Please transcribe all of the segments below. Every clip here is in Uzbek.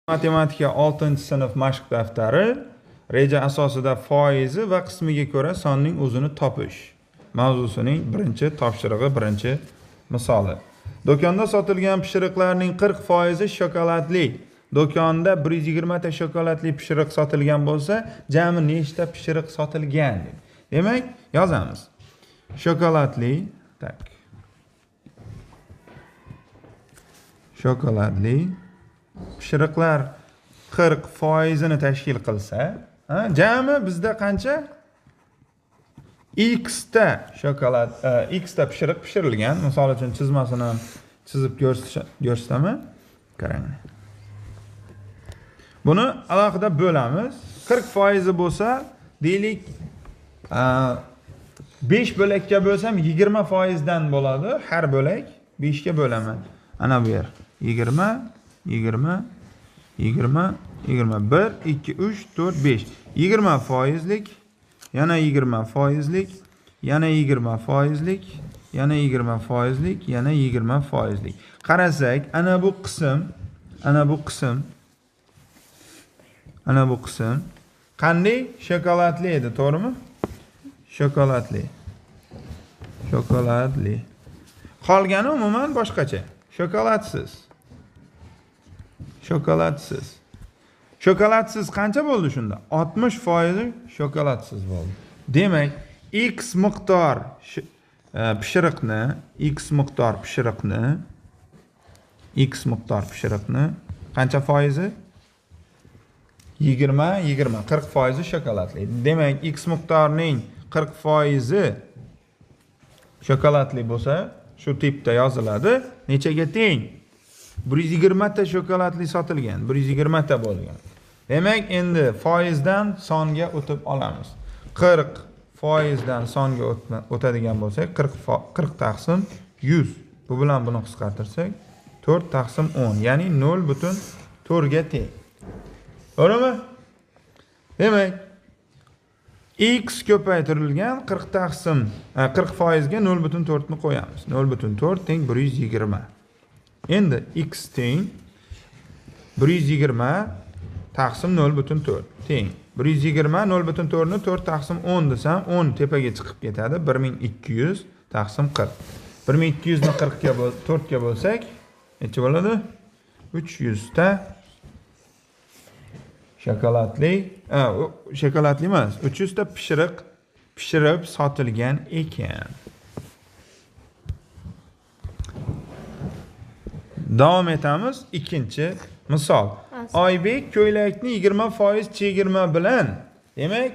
Matematika 6-sinf mashq daftari reja asosida foizi va qismiga ko'ra sonning o'zini topish mavzusining birinchi topshirig'i, birinchi misoli. Do'konda sotilgan pishiriqlarning 40% shokoladli. Do'konda 120 ta shokoladli pishiriq sotilgan bo'lsa, jami nechta pishiriq sotilgan? Demak, yozamiz. Shokoladli, tak. Shokoladli pishiriqlar 40% tashkil qilsa, jami bizda qancha? X ta shokolad, X ta pishiriq pishirilgan. Misol uchun chizmasini ham chizib ko'rsataman. Qarang. Buni alohida bo'lamiz. 40% bo'lsa, deylik 5 bo'lakka bo'lsam 20% dan bo'ladi. Har bo'lak 5 ga bo'laman. Ana bu yer 20 20, 20, 21, 2, 3, 4, 5. 20%lik, yana 20%lik, yana 20%lik, yana 20%lik, yana 20%lik. Qarasak, ana bu qism qanday? Shokoladli edi, to'g'rimi? Shokoladli. Qolgani umuman boshqacha. Shokoladsiz. Shokoladsiz qancha bo'ldi shunda? 60% shokoladsiz bo'ldi. Demak, X miqdor pishiriqni qancha foizi? 20, 40% shokoladli. Demak, X miqdorning 40% shokoladli bo'lsa, shu tipda yoziladi. Nechaga teng? 120 ta shokoladli sotilgan, 120 ta bo'lgan. Demak, endi foizdan songa o'tib olamiz. 40% dan songa o'tadigan bo'lsak, 40 taqsim 100. Bu bilan buni qisqartirsak, 4 taqsim 10, ya'ni 0.4 ga teng. To'g'rimi? Demak, X ko'paytirilgan 40% ga 0.4 ni qo'yamiz. 0.4 teng 120. Endi X teng 120 taqsim 0.4 teng 120 0.4 ni 4 taqsim 10 desam 10 tepaga chiqib ketadi. 1200 taqsim 40. 1200 ni 4 ga bo'lsak necha bo'ladi? 300 ta shokoladli emas, 300 ta pishirib sotilgan ekan. Davom etamiz. Ikkinchi misol. Oybek ko'ylakni 20% chegirma bilan, demak,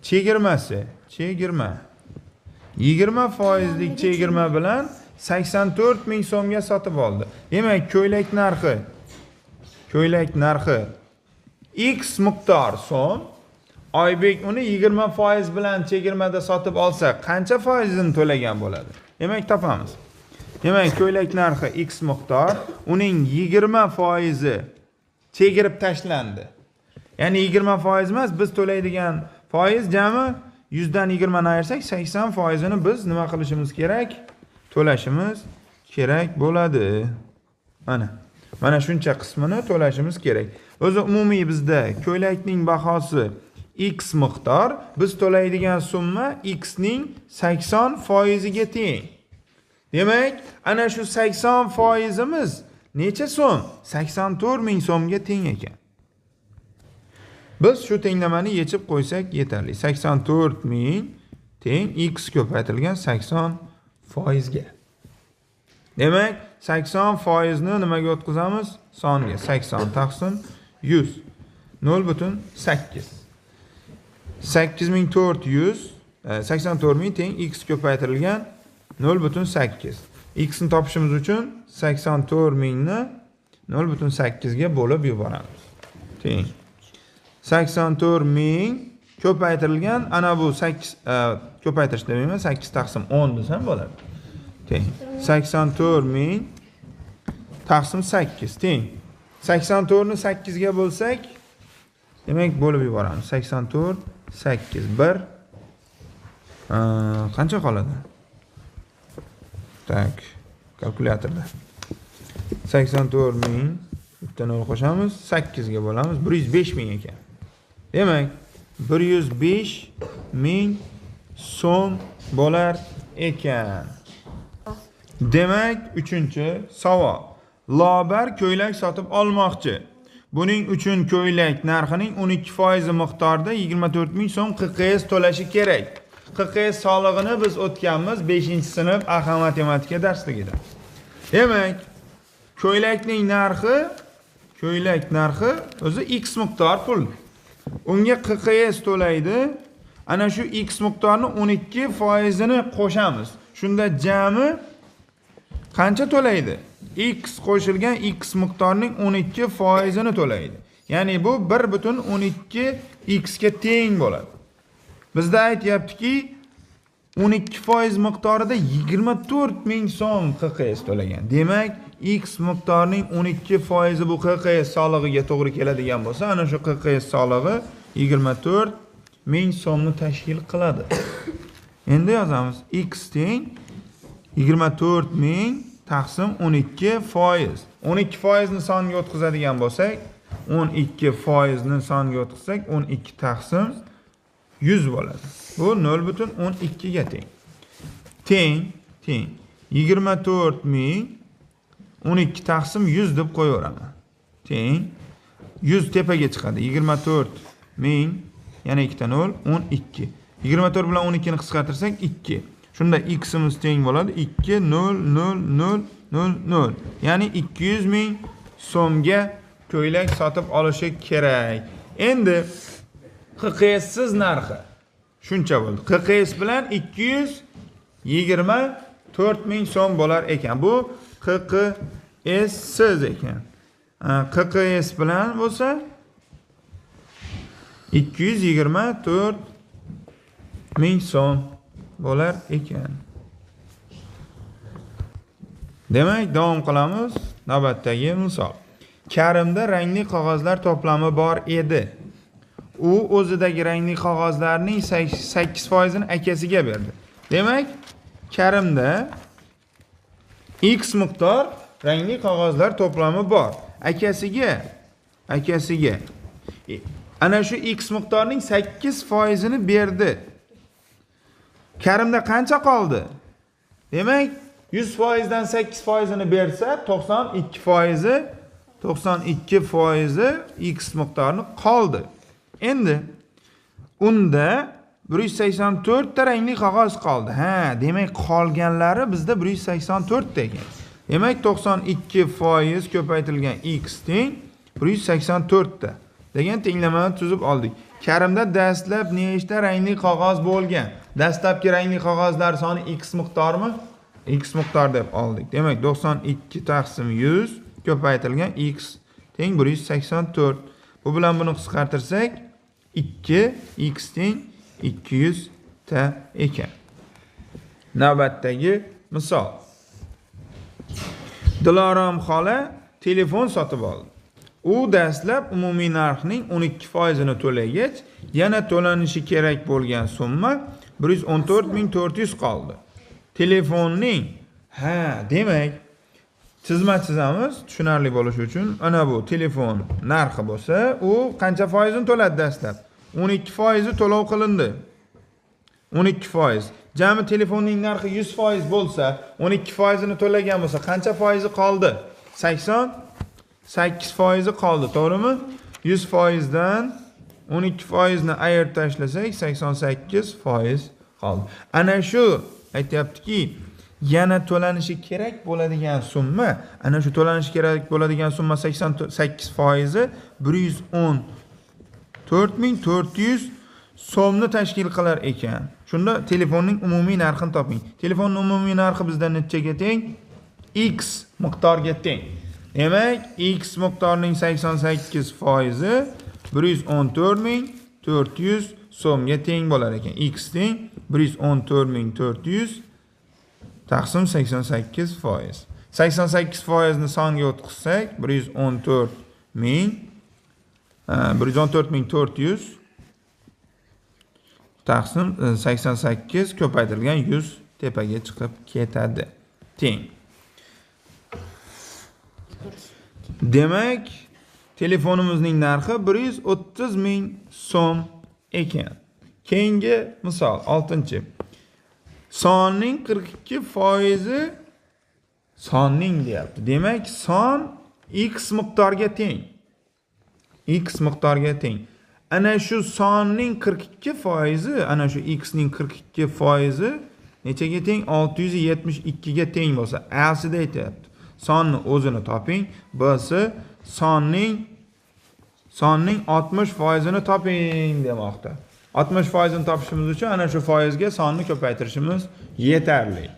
chegirmasi, 20%lik chegirma bilan 84 ming so'mga sotib oldi. Demak, ko'ylak narxi X miqdor so'm. Oybek uni 20% bilan chegirmada sotib olsa, qancha foizini to'lagan bo'ladi? Demak, topamiz. Demak, ko'ylak narxi X miqdor, uning 20% chegirib tashlandi. Ya'ni 20% emas, biz to'laydigan foiz jami 100 dan 20 ni ayirsak, 80% ni biz nima qilishimiz kerak? To'lashimiz kerak bo'ladi. Mana shuncha qismini to'lashimiz kerak. O'zi umumiy bizda ko'ylakning bahosi X miqdor, biz to'laydigan summa X ning 80% ga teng. Demak, ana shu 80%imiz necha so'm? 84 ming so'mga teng ekan. Biz shu tenglamani yechib qo'ysak yetarli. 84 ming teng X ko'paytirilgan 80% ga. Demak, 80% ni nimaga o'tkazamiz? Songa. 80 taqsim 100. 0.8. 8400 84 teng X ko'paytirilgan 0.8. X ni topishimiz uchun 84 mingni 0.8 ga bo'lib yuboramiz. Teng. 84 ming ko'paytirilgan, ana bu 8 ko'paytirish demayman, 8 taqsim 10 desam bo'ladi. Teng. 84 ming taqsim 8 teng. 84 ni 8 ga bo'lsak, demak bo'lib yuboramiz. 84 8 1 qancha qoladi? Tak, kalkulyatorda. 84 ming bitta 0 qo'shamiz, 8 ga bo'lamiz, 105 ming ekan. Demak, 105 ming so'm bo'lar ekan. Demak, 3-savol. Lobar ko'ylak sotib olmoqchi. Buning uchun ko'ylak narxining 12% miqdorida 24 ming so'm QQS to'lashi kerak. QQS solig'ini biz o'tganmiz 5-sinf AH matematika darsligida. Demak, ko'ylak narxi o'zi X miqdor pul. Unga QQS to'laydi. Ana shu X miqdorni 12%ni qo'shamiz. Shunda jami qancha to'laydi? X qo'shilgan X miqdorining 12%ni to'laydi. Ya'ni bu 1,12 X ga teng bo'ladi. Bizda aytayaptiki 12% miqdorida 24 ming so'm QQS to'lagan. Demak, X miqdorining 12% bu QQS solig'iga to'g'ri keladigan bo'lsa, ana shu QQS solig'i 24 ming so'mni tashkil qiladi. Endi yozamiz. X teng 24 ming taqsim 12%. 12% ni songa o'tkazadigan bo'lsak, 12% ni songa o'tkazsak, 12 taqsim 100 bo'ladi. Bu 0,12 ga teng. Teng 24 ming 12 taqsim 100 deb qo'yaveraman. Teng 100 tepaga chiqadi. 24 ming yana 2 ta 0 12. 24 bilan 12 ni qisqartirsak 2. Shunda x'imiz teng bo'ladi 2 0 0 0 0 0. Ya'ni 200 ming so'mga ko'ylak sotib olishi kerak. Endi QQS siz narxi shuncha bo'ldi. QQS bilan 224 ming so'm bo'lar ekan. Bu QQS siz ekan. QQS bilan bo'lsa 224 ming so'm bo'lar ekan. Demak, davom qilamiz. Navbatdagi misol. Karimda rangli qog'ozlar to'plami bor edi. U o'zidagi rangli qog'ozlarning 8% ni akasiga berdi. Demak, Karimda X miqdor rangli qog'ozlar to'plami bor. Akasiga ana shu X miqdorining 8% ni berdi. Karimda qancha qoldi? Demak, 100% dan 8% ni bersa, 92% X miqdorini qoldi. Endi unda 184 ta rangli qog'oz qoldi. Demak, qolganlari bizda 184 ta ekan. Demak, 92% ko'paytirilgan X teng 184 ta degan tenglamani tuzib oldik. Karimda dastlab nechta rangli qog'oz bo'lgan? Dastlabki rangli qog'ozlar soni X miqdormi? X miqdor deb oldik. Demak, 92 taqsim 100 ko'paytirilgan X teng 184. Bu bilan buni qisqartirsak 2 X teng 200 ta ekan. Navbatdagi misol. Dilorom xola telefon sotib oldi. U dastlab umumiy narxning 12% ni to'lagach, yana to'lanishi kerak bo'lgan summa 114.400 qoldi. Telefonning demak, chizma chizamiz tushunarli bo'lishi uchun. Ana bu telefon narxi bo'lsa, u qancha foizini to'ladi dastlab? 12% to'lov qilindi. 12%. Jami telefonning narxi 100% bo'lsa, 12% ni to'lagan bo'lsa, qancha foizi qoldi? 88% qoldi, to'g'rimi? 100% dan 12% ni ayirib tashlasak 88% qoldi. Ana shu aytayaptiki, yana to'lanishi kerak bo'ladigan summa, ana shu to'lanishi kerak bo'ladigan summa 88% 114.400 so'mni tashkil qilar ekan. Shunda telefonning umumiy narxini toping. Telefonning umumiy narxi bizda nechaga teng? X miqdorga teng. Demak, X miqdorining 88% 114.400 so'mga teng bo'lar ekan. X teng 114.400 taqsim 88%. 88% ni songa o'tkazsak 114.400 taqsim 88 ko'paytirilgan 100 tepaga chiqib ketadi. Teng. Demak, telefonimizning narxi 130 ming so'm ekan. Keyingi misol 6-chi. Sonning 42% sonning deyapti. Demak, son x miqdorga teng. X miqdorga teng. Ana shu sonning 42%, ana shu x ning 42% nechaga teng? 672 ga teng bo'lsa, a'sida aytyapti. Sonni o'zini toping. Bo'lsa sonning 60% ni toping demoqda. 60% ni topishimiz uchun ana shu foizga sonni ko'paytirishimiz yetarli.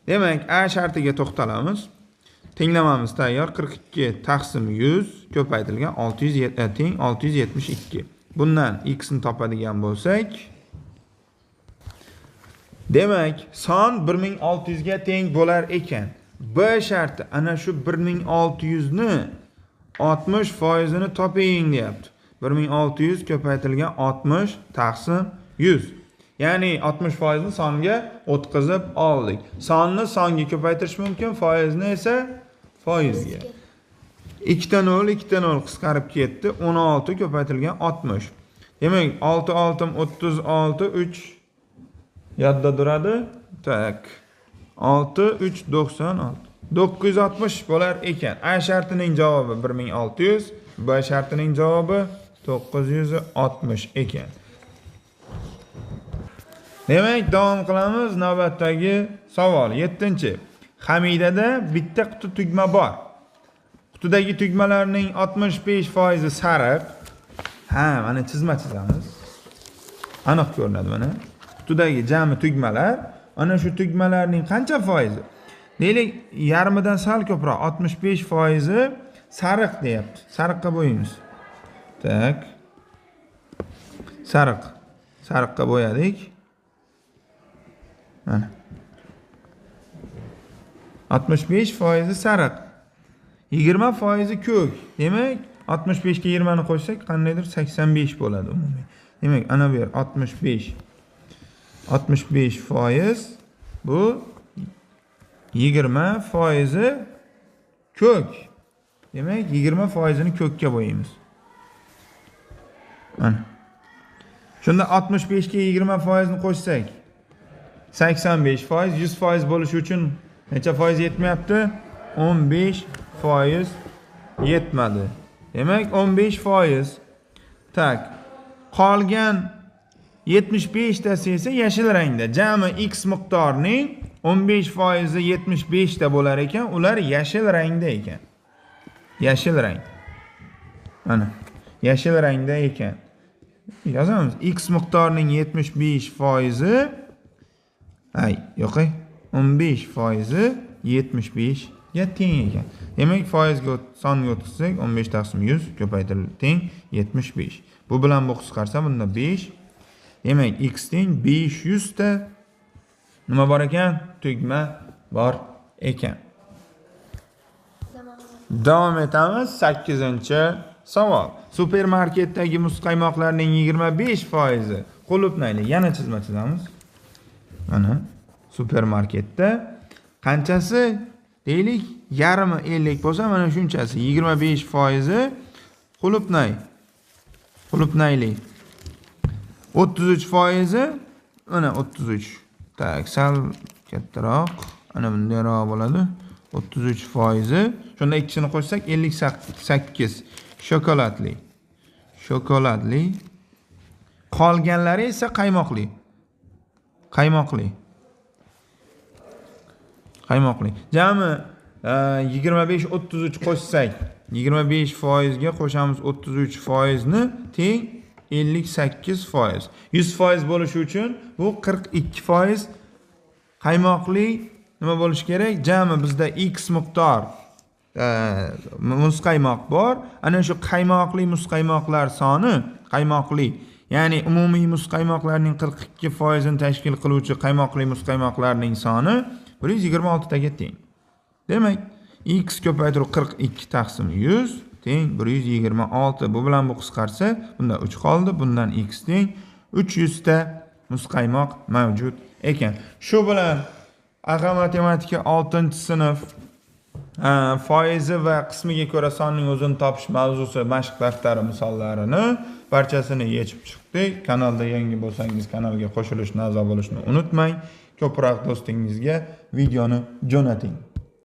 Demak, A shartiga to'xtalamiz. Tenglamamiz tayyor. 42 taqsim 100 ko'paytirilgan 672. Bundan x ni topadigan bo'lsak, demak, son 1600 ga teng bo'lar ekan. B sharti ana shu 1600 ni 60% ni toping deyapti. 1600 ko'paytirilgan 60 taqsim 100. Ya'ni 60% ni songa o'tkazib oldik. Sonni songa ko'paytirish mumkin, foizni esa foizga. 2 ta 0 qisqarib ketdi. 16 ko'paytirilgan 60. Demak, 6 36 3 yodda turadi. Tak. 6 3 96. 960 bo'lar ekan. A shartining javobi 1600, B shartining javobi 960 ekan. Demak, davom qilamiz navbatdagi savol. 7-chi. Hamidada bitta quti tugma bor. Qutidagi tugmalarning 65% sariq. Ha, mana chizma chizamiz. Aniq ko'rinadi mana. Qutidagi jami tugmalar, ana shu tugmalarning qancha foizi? Deylik, yarmidan sal ko'proq 65% sariq deyapti. Sariqqa bo'yamiz. Tak. Sariqqa bo'yadik. Mana. 65% sariq. 20% ko'k. Demak, 65 ga 20 ni qo'shsak, qandaydir 85 bo'ladi umumiy. Demak, ana bu yer 65% bu 20% ko'k. Demak, 20% ni ko'kka bo'yaymiz. Mana. Shunda 65 ga 20% ni qo'shsak, 85%, 100% bo'lishi uchun necha foiz yetmayapti? 15% yetmadi. Demak, 15%. Tak. Qolgan 75 tasi esa yashil rangda. Jami x miqdorining 15% 75 ta bo'lar ekan, ular yashil rangda ekan. Yashil rang. Mana, yashil rangda ekan. Yozamiz. X miqdorining 75%, yo'q, 15% 75 ga teng ekan. Demak, foizga songa o'tkazsak 15 taqsim 100 ko'paytirilib teng 75. Bu bilan bu qisqarsa bunda 5. Demak, x teng 500 ta nima bor ekan? Tugma bor ekan. Davom etamiz. 8-savol. Supermarketdagi muzqaymoqlarning 25% qulupnayli. Yana chizma chizamiz. Mana supermarketda qanchasi? Deylik, yarmi 50 bo'lsa, mana shunchasi 25% qulupnayli. 33% mana 33. Tak, sal kattaroq. Ana bundayroq bo'ladi. 33%. Shunda ikkisini qo'shsak 58. Shokoladli. Qolganlari esa qaymoqli. Jami 25-33 qo'shsak, 25% ga qo'shamiz 33% ni teng 58%. 100% bo'lishi uchun bu 42% qaymoqli nima bo'lishi kerak? Jami bizda x miqdor muzqaymoq bor. Ana shu qaymoqli muzqaymoqlar soni, qaymoqli, ya'ni umumiy muzqaymoqlarning 42% ni tashkil qiluvchi qaymoqli muzqaymoqlarning soni 126 taga teng. Demak, x ko'paytiruv 42 taqsim 100 teng 126. Bu bilan bu qisqarsa, bunda 3 qoldi. Bundan x teng 300 ta muzqaymoq mavjud ekan. Shu bilan AQA matematika 6-sinf foizi va qismiga ko'ra sonning o'zini topish mavzusi mashq daftari misollarini barchasini yechib chiqdik. Kanalda yangi bo'lsangiz kanalga qo'shilishni, a'zo bo'lishni unutmang. Ko'proq do'stingizga videoni jo'nating.